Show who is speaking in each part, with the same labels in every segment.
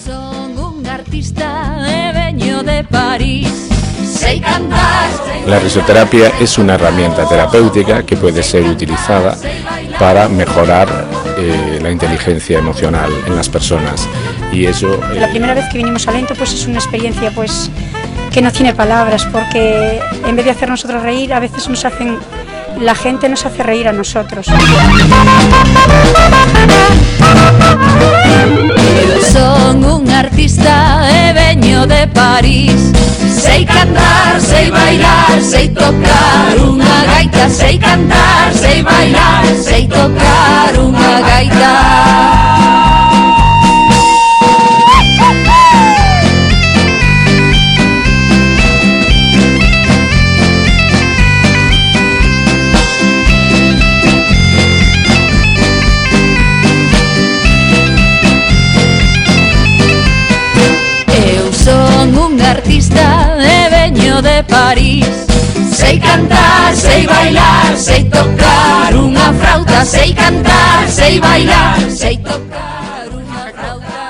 Speaker 1: son un artista e veño de París. Sei cantar.
Speaker 2: La risoterapia es una herramienta terapéutica que puede ser utilizada para mejorar la inteligencia emocional en las personas. Y eso.
Speaker 3: La primera vez que vinimos a Lento, pues es una experiencia, pues, que no tiene palabras, porque en vez de hacer nosotros reír, a veces la gente nos hace reír a nosotros.
Speaker 1: Eu son un artista e veño de París. Sei cantar, sei bailar, sei tocar unha gaita. Sei cantar, sei bailar, sei tocar unha gaita. Un artista e veño de París. Sei cantar, sei bailar, sei tocar unha frauta. Sei cantar, sei bailar, sei tocar unha frauta.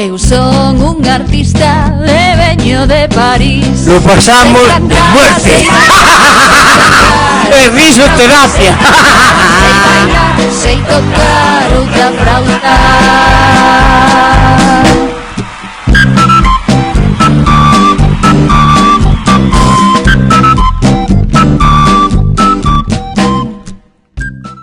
Speaker 1: Eu son un artista e veño de París.
Speaker 4: Lo pasamos de muerte. Es risoterapia.